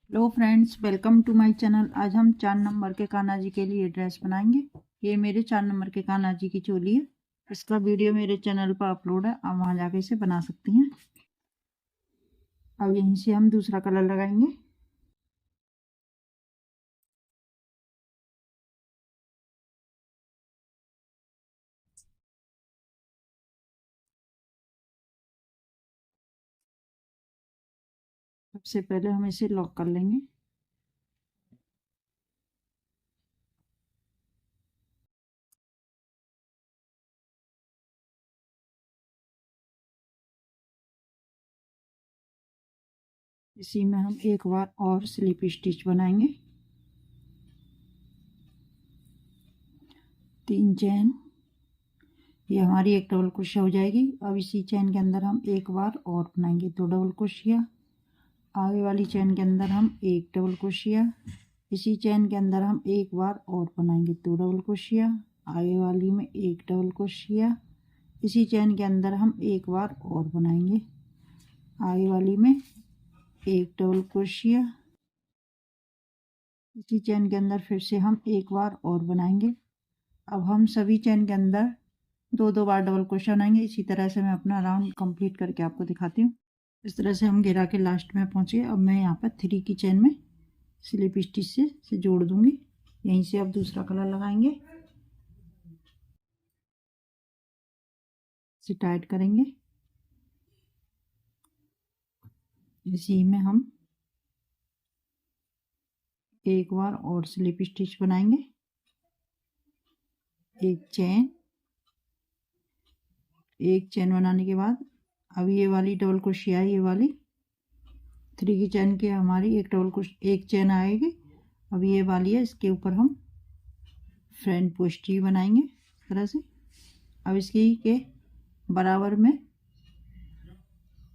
Hello friends, welcome to my channel. आज हम 4 number के कान्हा जी के लिए ड्रेस बनाएंगे। ये मेरे 4 नंबर के कान्हा जी की चोली है। इसका वीडियो मेरे चैनल पर अपलोड है, आप वहां जाके इसे बना सकती हैं। अब यहीं से हम दूसरा कलर लगाएंगे। सबसे पहले हम इसे लॉक कर लेंगे। इसी में हम एक बार और स्लिप स्टिच बनाएंगे। 3 चैन, ये हमारी एक डबल क्रोशिया हो जाएगी। अब इसी चैन के अंदर हम एक बार और बनाएंगे 2 डबल क्रोशिया। आगे वाली चैन के अंदर हम एक डबल क्रोशिया। इसी चैन के अंदर हम एक बार और बनाएंगे 2 डबल क्रोशिया। आगे वाली में एक डबल क्रोशिया। इसी चैन के अंदर हम एक बार और बनाएंगे। आगे वाली में एक डबल क्रोशिया। इसी चैन के अंदर फिर से हम एक बार और बनाएंगे। अब हम सभी चैन के अंदर 2-2 बार डबल क्रोशिया बनाएंगे। इसी तरह से मैं अपना राउंड कंप्लीट करके आपको दिखाती हूँ। इस तरह से हम घेरा के लास्ट में पहुँच गए। अब मैं यहाँ पर 3 की चैन में स्लिप स्टिच से जोड़ दूंगी। यहीं से अब दूसरा कलर लगाएंगे। इसे टाइट करेंगे। इसी में हम एक बार और स्लिप स्टिच बनाएंगे। एक चैन बनाने के बाद अब ये वाली डबल क्रोशिया, ये वाली 3 की चैन की हमारी एक चैन आएगी। अब ये वाली है, इसके ऊपर हम फ्रंट पोस्टी बनाएंगे इस तरह से। अब इसकी के बराबर में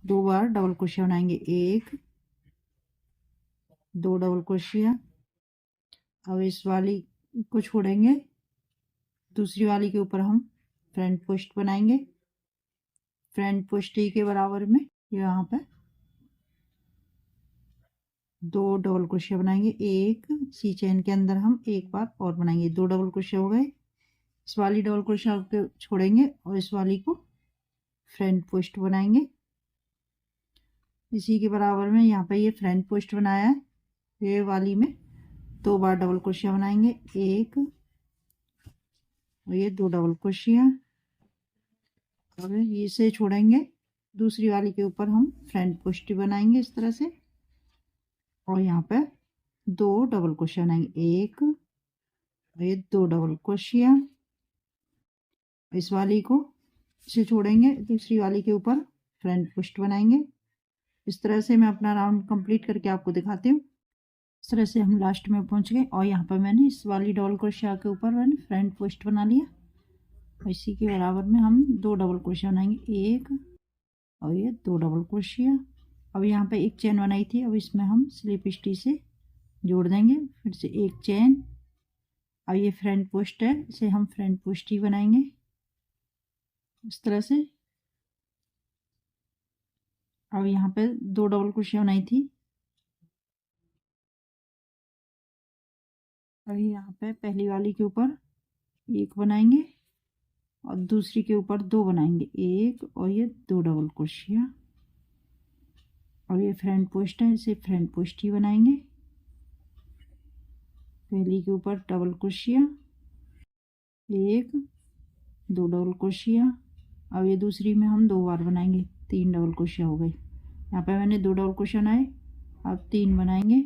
2 बार डबल क्रोशिया बनाएंगे। 1 2 डबल क्रोशिया। अब इस वाली को छोड़ेंगे, दूसरी वाली के ऊपर हम फ्रंट पोस्ट बनाएंगे। फ्रंट पोस्टी के बराबर में यहाँ पर 2 डबल क्रोशिया बनाएंगे। एक सी चैन के अंदर हम एक बार और बनाएंगे। 2 डबल क्रोशिया हो गए। इस वाली डबल क्रोशिया को छोड़ेंगे और इस वाली को फ्रंट पोस्ट बनाएंगे। इसी के बराबर में यहाँ पे ये फ्रंट पोस्ट बनाया है, ये वाली में 2 बार डबल क्रोशिया बनाएंगे। एक और ये 2 डबल क्रोशिया। और इसे छोड़ेंगे, दूसरी वाली के ऊपर हम फ्रंट पोस्ट बनाएंगे इस तरह से। और यहाँ पे 2 डबल क्रोशिया बनाएंगे। एक और ये 2 डबल क्रोशिया। इस वाली को इसे छोड़ेंगे, दूसरी वाली के ऊपर फ्रंट पोस्ट बनाएंगे। इस तरह से मैं अपना राउंड कंप्लीट करके आपको दिखाती हूँ। इस तरह से हम लास्ट में पहुंच गए और यहाँ पर मैंने इस वाली डबल क्रोशिया के ऊपर मैंने फ्रंट पोस्ट बना लिया। और इसी के बराबर में हम 2 डबल क्रोशिया बनाएंगे। एक और ये 2 डबल क्रोशिया। अब यहाँ पे एक चैन बनाई थी, अब इसमें हम स्लिप स्टिच से जोड़ देंगे। फिर से एक चैन। अब ये फ्रंट पोस्ट है, इसे हम फ्रंट पोस्ट ही बनाएंगे इस तरह से। अब यहाँ पे 2 डबल क्रोशिया बनाई थी। अभी यहाँ पे पहली वाली के ऊपर एक बनाएंगे और दूसरी के ऊपर 2 बनाएंगे। एक और ये 2 डबल क्रोशिया। और ये फ्रंट पोस्ट है, इसे फ्रंट पोस्ट ही बनाएंगे। पहली के ऊपर डबल क्रोशिया, एक 2 डबल क्रोशिया। अब ये दूसरी में हम 2 बार बनाएंगे। 3 डबल क्रोशिया हो गई। यहाँ पे मैंने 2 डबल क्रोशिया बनाए, अब 3 बनाएंगे।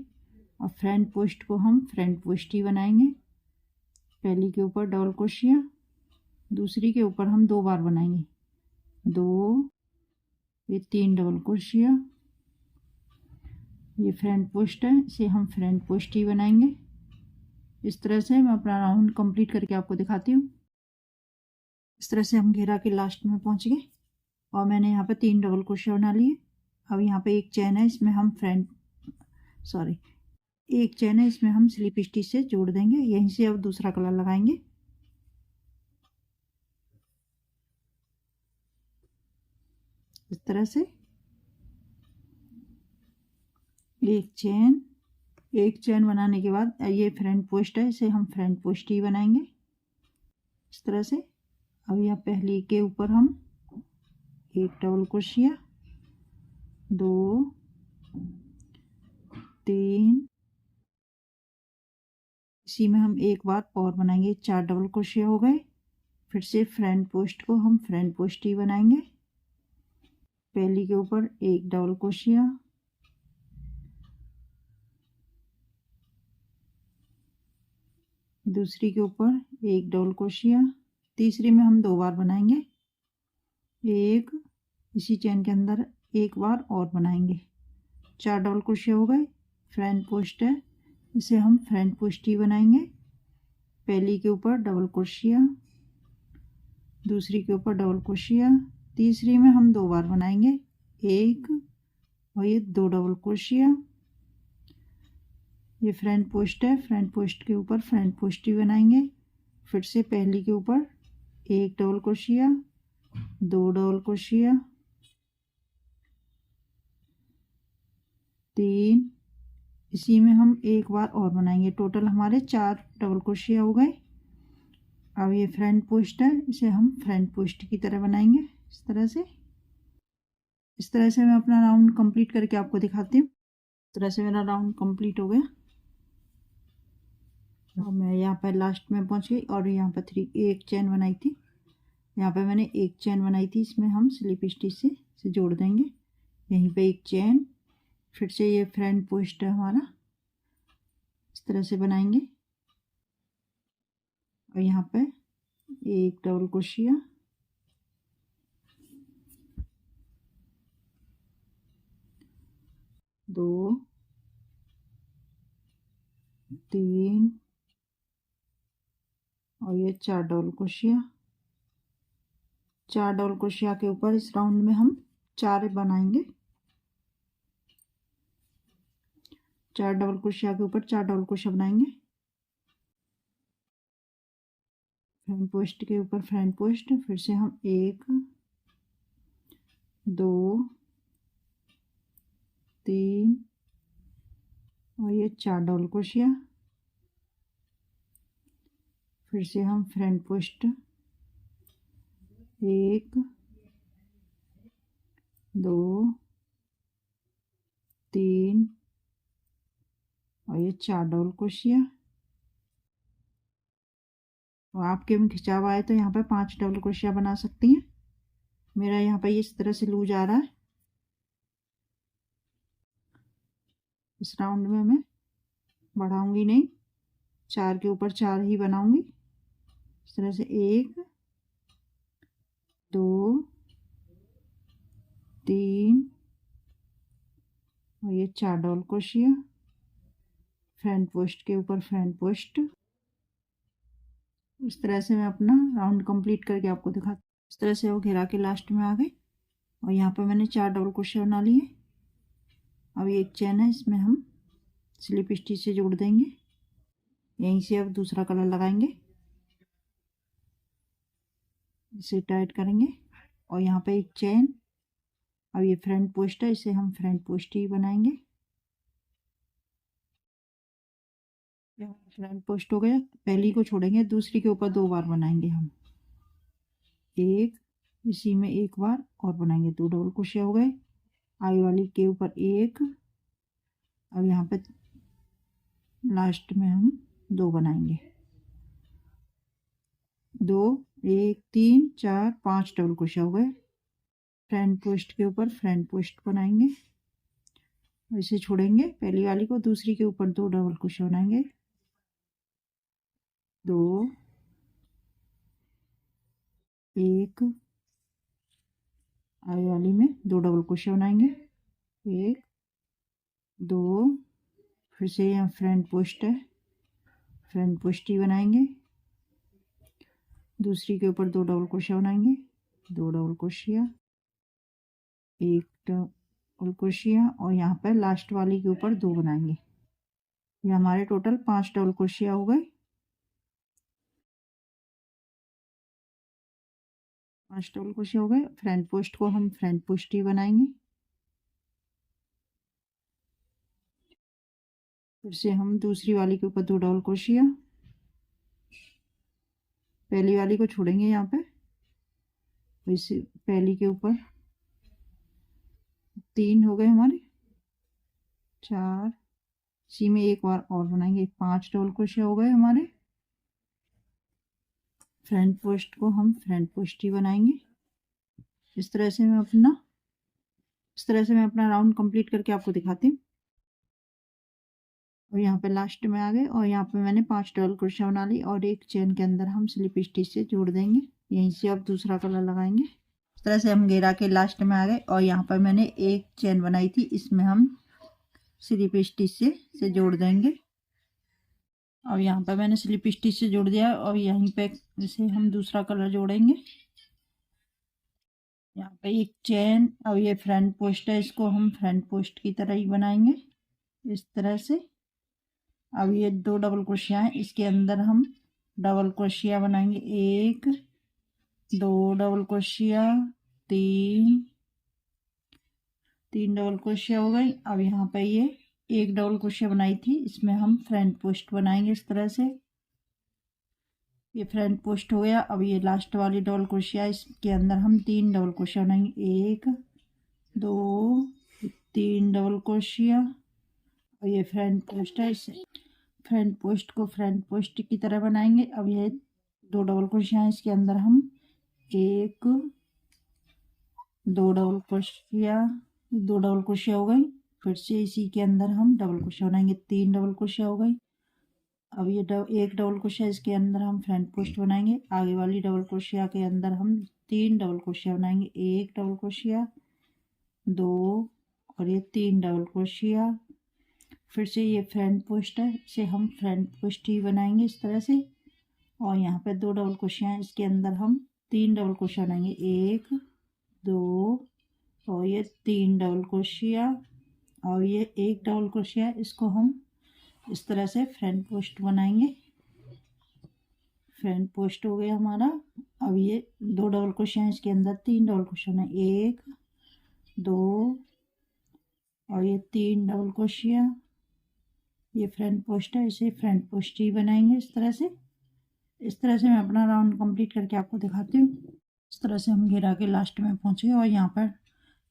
और फ्रंट पोस्ट को हम फ्रंट पोस्ट ही बनाएंगे। पहली के ऊपर डबल क्रोशिया, दूसरी के ऊपर हम 2 बार बनाएंगे। 2 ये 3 डबल क्रोशिया। ये फ्रंट पोस्ट है, इसे हम फ्रंट पोस्ट ही बनाएंगे। इस तरह से मैं अपना राउंड कंप्लीट करके आपको दिखाती हूँ। इस तरह से हम घेरा के लास्ट में पहुंच गए और मैंने यहाँ पे 3 डबल क्रोशिया बना लिए। अब यहाँ पे एक चैन है, इसमें हम एक चैन है, इसमें हम स्लिप स्टिच से जोड़ देंगे। यहीं से अब दूसरा कलर लगाएंगे। इस तरह से एक चैन एक चेन बनाने के बाद ये फ्रंट पोस्ट है, इसे हम फ्रंट पोस्ट ही बनाएंगे इस तरह से। अब यहाँ पहली के ऊपर हम एक डबल क्रोशिया, 2 3, इसी में हम एक बार और बनाएंगे, 4 डबल क्रोशिया हो गए। फिर से फ्रंट पोस्ट को हम फ्रंट पोस्ट ही बनाएंगे। पहली के ऊपर एक डबल क्रोशिया, दूसरी के ऊपर एक डबल क्रोशिया, तीसरी में हम 2 बार बनाएंगे, एक इसी चेन के अंदर एक बार और बनाएंगे, 4 डबल क्रोशिया हो गए। फ्रंट पोस्ट है, इसे हम फ्रंट पोस्ट ही बनाएंगे। पहली के ऊपर डबल क्रोशिया, दूसरी के ऊपर डबल क्रोशिया, तीसरी में हम 2 बार बनाएंगे, एक और ये 2 डबल क्रोशिया। ये फ्रंट पोस्ट है, फ्रंट पोस्ट के ऊपर फ्रंट पोस्ट ही बनाएंगे। फिर से पहली के ऊपर एक डबल क्रोशिया, 2 डबल क्रोशिया, 3, इसी में हम एक बार और बनाएंगे, टोटल हमारे 4 डबल क्रोशिया हो गए। अब ये फ्रंट पोस्ट है, इसे हम फ्रंट पोस्ट की तरह बनाएंगे इस तरह से। इस तरह से मैं अपना राउंड कंप्लीट करके आपको दिखाती हूँ। इस तरह से मेरा राउंड कंप्लीट हो गया। और मैं यहाँ पर लास्ट में पहुँच गई और यहाँ पर एक चेन बनाई थी, यहाँ पे मैंने एक चेन बनाई थी, इसमें हम स्लिप स्टिच से जोड़ देंगे। यहीं पे एक चेन, फिर से ये फ्रंट पोस्ट है हमारा, इस तरह से बनाएंगे। और यहाँ पे एक डबल क्रोशिया, 2 3 और ये 4 डबल क्रोशिया। 4 डबल क्रोशिया के ऊपर इस राउंड में हम 4 बनाएंगे, 4 डबल क्रोशिया के ऊपर 4 डबल क्रोशिया बनाएंगे। फ्रंट पोस्ट के ऊपर फ्रंट पोस्ट, फिर से हम 1 2 3 और ये 4 डबल क्रोशिया। फिर से हम फ्रंट पोस्ट 1 2 3 और ये 4 डबल क्रोशिया। और आपके में खिंचाव आए तो यहाँ पे 5 डबल क्रोशिया बना सकती हैं। मेरा यहाँ पे इस तरह से लूज आ रहा है। इस राउंड में मैं बढ़ाऊंगी नहीं, 4 के ऊपर 4 ही बनाऊंगी इस तरह से। 1 2 3 और ये 4 डबल क्रोशिया, फ्रंट पोस्ट के ऊपर फ्रंट पोस्ट। इस तरह से मैं अपना राउंड कंप्लीट करके आपको दिखाती हूँ। इस तरह से वो घेरा के लास्ट में आ गए और यहाँ पर मैंने 4 डबल क्रोशिया बना लिए। अब ये एक चेन है, इसमें हम स्लिप स्टिच से जोड़ देंगे। यहीं से अब दूसरा कलर लगाएंगे, इसे टाइट करेंगे और यहाँ पे एक चेन। अब ये फ्रंट पोस्ट है, इसे हम फ्रंट पोस्ट ही बनाएंगे। फ्रंट पोस्ट हो गया, पहली को छोड़ेंगे, दूसरी के ऊपर 2 बार बनाएंगे हम, एक इसी में एक बार और बनाएंगे, 2 डबल क्रोशिया हो गए। आगे वाली के ऊपर एक, अब यहाँ पे लास्ट में हम 2 बनाएंगे, 2 1 3 4 5 डबल क्रोशिया हो गए। फ्रंट पोस्ट के ऊपर फ्रंट पोस्ट बनाएंगे, इसे छोड़ेंगे पहली वाली को, दूसरी के ऊपर 2 डबल क्रोशिया बनाएंगे, 2 1, आगे वाली में 2 डबल क्रोशिया बनाएंगे, 1 2, फिर से यहाँ फ्रंट पोस्ट है, फ्रंट पोस्ट ही बनाएंगे, दूसरी के ऊपर 2 डबल क्रोशिया बनाएंगे, 2 डबल क्रोशिया, 1 डबल क्रोशिया और यहाँ पर लास्ट वाली के ऊपर 2 बनाएंगे। ये हमारे टोटल 5 डबल क्रोशिया हो गए। 5 डबल क्रोशिया हो गए। फ्रंट पोस्ट को हम फ्रंट पोस्ट ही बनाएंगे। फिर से हम दूसरी वाली के ऊपर 2 डबल क्रोशिया, पहली वाली को छोड़ेंगे यहाँ पे, वैसे पहली के ऊपर 3 हो गए हमारे, 4, इसी में एक बार और बनाएंगे, 5 डबल क्रोशिया हो गए हमारे। फ्रंट पोस्ट को हम फ्रंट पोस्ट ही बनाएंगे। इस तरह से मैं अपना राउंड कंप्लीट करके आपको दिखाती हूँ। और यहाँ पे लास्ट में आ गए और यहाँ पे मैंने 5 डबल क्रोशिया बना ली और एक चेन के अंदर हम स्लिप स्टिच से जोड़ देंगे। यहीं से अब दूसरा कलर लगाएंगे। इस तरह से हम घेरा के लास्ट में आ गए और यहाँ पर मैंने एक चेन बनाई थी, इसमें हम स्लिप स्टिच से जोड़ देंगे। और यहाँ पर मैंने स्लिप स्टिच से जोड़ दिया और यहीं पे इसे हम दूसरा कलर जोड़ेंगे। यहाँ पे एक चेन और ये फ्रंट पोस्ट है, इसको हम फ्रंट पोस्ट की तरह ही बनाएंगे इस तरह से। अब ये 2 डबल क्रोशिया है, इसके अंदर हम डबल क्रोशिया बनाएंगे, 1 2 डबल क्रोशिया, 3 डबल क्रोशिया हो गई। अब यहाँ पे ये 1 डबल क्रोशिया बनाई थी, इसमें हम फ्रंट पोस्ट बनाएंगे इस तरह से। ये फ्रंट पोस्ट हो गया। अब ये लास्ट वाली डबल क्रोशिया, इसके अंदर हम 3 डबल क्रोशिया बनाएंगे, 1 2 3 डबल क्रोशिया। और ये फ्रंट पोस्ट है, इसे फ्रंट पोस्ट को फ्रंट पोस्ट की तरह बनाएंगे। अब ये 2 डबल क्रोशिया है, इसके अंदर हम 1 2 डबल क्रोशिया, 2 डबल क्रोशिया हो गई। फिर से इसी के अंदर हम डबल क्रोशिया बनाएंगे, 3 डबल क्रोशिया हो गई। अब ये 1 डबल क्रोशिया, इसके अंदर हम फ्रंट पोस्ट बनाएंगे। आगे वाली डबल क्रोशिया के अंदर हम 3 डबल क्रोशिया बनाएंगे, 1 डबल क्रोशिया, 2 और ये 3 डबल क्रोशिया। फिर से ये फ्रंट पोस्ट है, इसे हम फ्रंट पोस्ट ही बनाएंगे इस तरह से। और यहाँ पे 2 डबल क्रोशिया है, इसके अंदर हम 3 डबल क्रोशिया बनाएंगे, 1 2 और ये 3 डबल क्रोशिया और ये 1 डबल क्रोशिया, इसको हम इस तरह से फ्रंट पोस्ट बनाएंगे। फ्रंट पोस्ट हो गया हमारा। अब ये 2 डबल क्रोशिया है, इसके अंदर 3 डबल क्रोशिया बनाए, 1 2 और ये 3 डबल क्रोशिया। ये फ्रंट पोस्ट है, इसे फ्रंट पोस्ट ही बनाएंगे इस तरह से। इस तरह से मैं अपना राउंड कंप्लीट करके आपको दिखाती हूँ। इस तरह से हम घेरा के लास्ट में पहुँच गए और यहाँ पर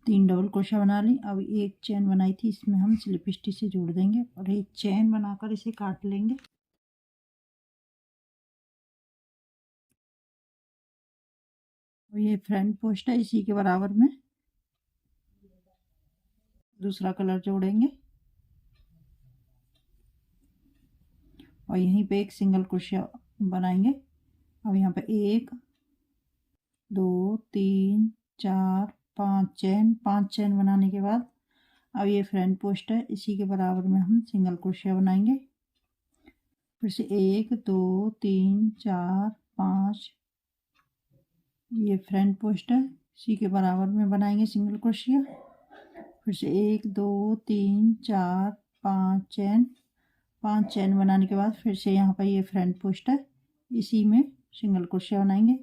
3 डबल क्रोशिया बना ली। अब एक चेन बनाई थी, इसमें हम स्लिप स्टिच से जोड़ देंगे और एक चेन बनाकर इसे काट लेंगे। और ये फ्रंट पोस्ट है, इसी के बराबर में दूसरा कलर जोड़ेंगे और यहीं पे एक सिंगल क्रोशिया बनाएंगे। अब यहाँ पे 1 2 3 4 5 चेन बनाने के बाद अब ये फ्रंट पोस्ट है, इसी के बराबर में हम सिंगल क्रोशिया बनाएंगे। फिर से 1 2 3 4 5, ये फ्रंट पोस्ट है, इसी के बराबर में बनाएंगे सिंगल क्रोशिया। फिर से 1 2 3 4 5 चेन बनाने के बाद फिर से यहाँ पर ये फ्रंट पोस्ट है, इसी में सिंगल क्रोशिया बनाएंगे,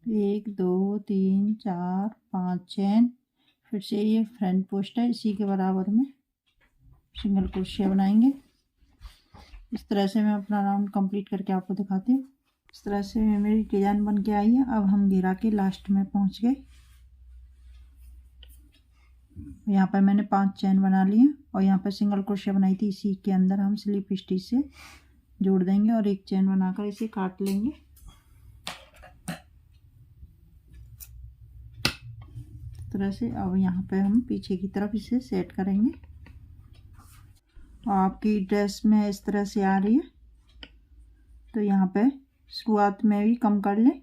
1 2 3 4 5 चेन। फिर से ये फ्रंट पोस्ट है, इसी के बराबर में सिंगल क्रोशिया बनाएंगे। इस तरह से मैं अपना राउंड कंप्लीट करके आपको दिखाती हूँ। इस तरह से मेरी डिजाइन बन के आई है। अब हम घेरा के लास्ट में पहुँच गए। यहाँ पर मैंने 5 चेन बना लिए और यहाँ पर सिंगल क्रोशिया बनाई थी, इसी के अंदर हम स्लिप स्टिच से जोड़ देंगे और एक चेन बनाकर इसे काट लेंगे। इस तरह से अब यहाँ पे हम पीछे की तरफ इसे सेट करेंगे। और आपकी ड्रेस में इस तरह से आ रही है तो यहाँ पे शुरुआत में भी कम कर लें,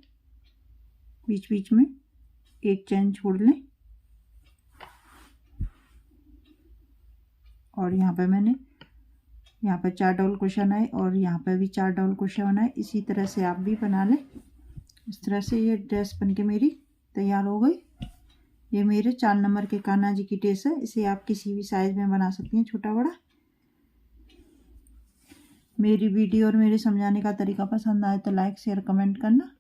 बीच बीच में एक चेन छोड़ लें। और यहाँ पे मैंने यहाँ पे 4 डबल क्रोशिया बनाए और यहाँ पे भी 4 डबल क्रोशिया बनाए। इसी तरह से आप भी बना लें। इस तरह से ये ड्रेस बनके मेरी तैयार हो गई। ये मेरे 4 नंबर के कान्हा जी की ड्रेस है। इसे आप किसी भी साइज में बना सकती हैं, छोटा बड़ा। मेरी वीडियो और मेरे समझाने का तरीका पसंद आए तो लाइक शेयर कमेंट करना।